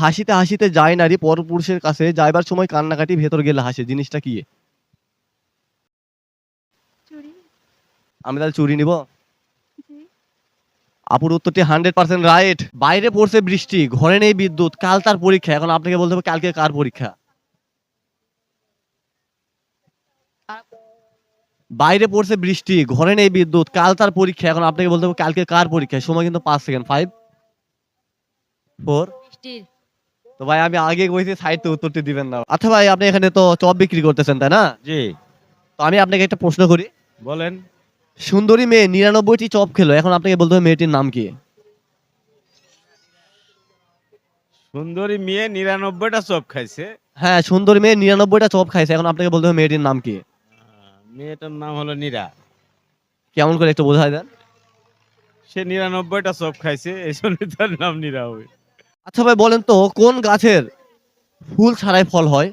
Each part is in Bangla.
হাসিতে হাসিতে যায় নারী পরপুরুষের কাছে, যাইবার সময় কান্নাকাটি ভেতর গেলে হাসে, জিনিসটা কি? চুরি। আমি তাহলে চুরি নিব? জি। আপুর উত্তরটি 100% রাইট। বাইরে পড়ছে বৃষ্টি, ঘরে নেই বিদ্যুৎ, কাল তার পরীক্ষা। এখন আপনাকে বলতে হবে কালকে কার পরীক্ষা? বাইরে পড়ছে বৃষ্টি, ঘরে নেই বিদ্যুৎ, কাল তার পরীক্ষা। এখন আপনাকে বলতে হবে কালকে কার পরীক্ষা? সময় কিন্তু 5 সেকেন্ড। 5, 4। বৃষ্টির। তো ভাই আমি আগে কইছি সাইড তো উত্তরটি দিবেন না। আচ্ছা ভাই আপনি এখানে তো চপ বিক্রি করতেছেন তাই না? জি, তো আমি আপনাকে একটা প্রশ্ন করি। বলেন। সুন্দরী মেয়ে 99টি চপ খেলো, এখন আপনাকে বলতে হবে মেয়েটির নাম কি? সুন্দরী মেয়ে 99টা চপ খাইছে। হ্যাঁ, সুন্দরী মেয়ে 99টা চপ খাইছে, এখন আপনাকে বলতে হবে মেয়েটির নাম কি? মেয়েটার নাম হলো নীরা। কেমন করে একটু বোঝায় দেন। সে 99টা চপ খাইছে, এই জন্য তার নাম নীরা হবে। আচ্ছা ভাই বলেন তো কোন গাছের ফুল ছাড়াই ফল হয়?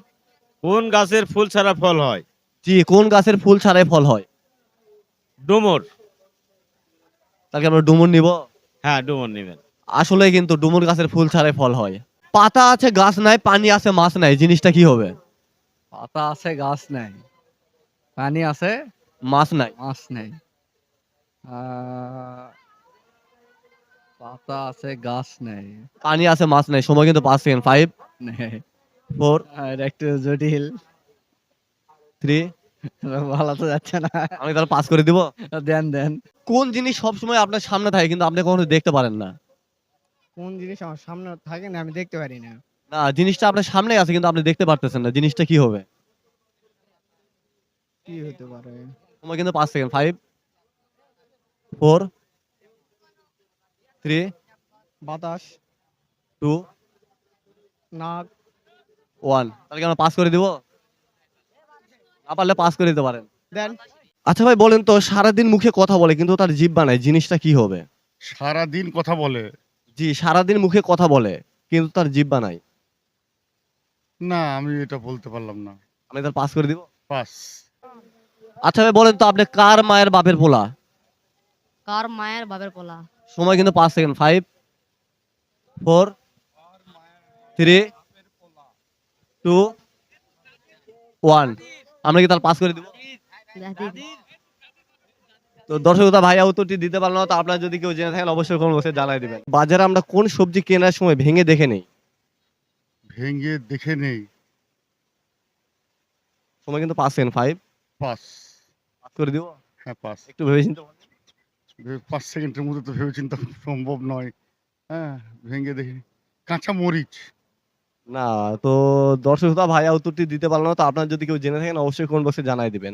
কোন গাছের ফুল ছাড়া ফল হয়? জি, কোন গাছের ফুল ছাড়াই ফল হয়? ডুমুর। তাহলে আমরা ডুমুর নিব? হ্যাঁ, ডুমুর নেবেন। আসলে কিন্তু ডুমুর গাছের ফুল ছাড়াই ফল হয়। পাতা আছে গাছ নাই, পানি আছে মাছ নাই, জিনিসটা কি হবে? পাতা আছে গাছ নাই, পানি আছে মাছ নাই। মাছ নেই। আহ, পাতা আছে গাছ নেই। পানি আছে মাছ নাই, সময় কিন্তু 5 সেকেন্ড। 5, নেই। 4, আর একটু জটিল, 3। ভালো তো যাচ্ছে না। আমি তাহলে পাস করে দিব। দেন দেন। কোন জিনিস সবসময় আপনার সামনে থাকে কিন্তু আপনি কখনো দেখতে পারেন না? কোন জিনিস আমার সামনে থাকে না আমি দেখতে পারি না? না, জিনিসটা আপনার সামনে আছে কিন্তু আপনি দেখতে পারতেছেন না, জিনিসটা কি হবে? কি হতে পারে? সময় কিন্তু 5 সেকেন্ড। 5, 4, 3, বাতাস, 2, নাক। 1। তাহলে কি আমরা পাস করে দিব? না পারলে পাস করে দিতে পারেন। দেন। আচ্ছা ভাই বলেন তো সারাদিন মুখে কথা বলে কিন্তু তার জিহ্বা নাই, জিনিসটা কি হবে? সারাদিন কথা বলে? জি, সারাদিন মুখে কথা বলে কিন্তু তার জিহ্বা নাই। না, আমি এটা বলতে পারলাম না। আমি তাহলে পাস করে দিব। পাস। আচ্ছা ভাই বলেন তো আপনি কার মায়ের বাপের পোলা? কার মায়ের বাপের পোলা? সময় কিন্তু 5 সেকেন্ড। 5, 4, 3, 2, 1। আমরা কি তাহলে পাস করে দিব? দাদি। তো দর্শকতা ভাইয়া উত্তরটি দিতে পারলো না, তো আপনারা যদি কেউ জেনে থাকেন অবশ্যই কমেন্ট বক্সে জানাই দিবেন। বাজারে আমরা কোন সবজি কেনার সময় ভেঙে দেখে নেই? ভেঙে দেখে নেই। সময় কিন্তু 5 সেকেন্ড। 5, পাস। পাস করে দিব। হ্যাঁ, পাস। একটু ভেবেচিন্তে বলেন। 5 সেকেন্ডের মধ্যে তো ভেবে চিন্তা সম্ভব নয়। হ্যাঁ, ভেঙে দেখে কাঁচা মরিচ। না, তো দর্শকতা ভাইয়া উত্তরটি দিতে পারলো না, তো আপনারা যদি কেউ জেনে থাকেন অবশ্যই কমেন্ট বক্সে জানাই দিবেন।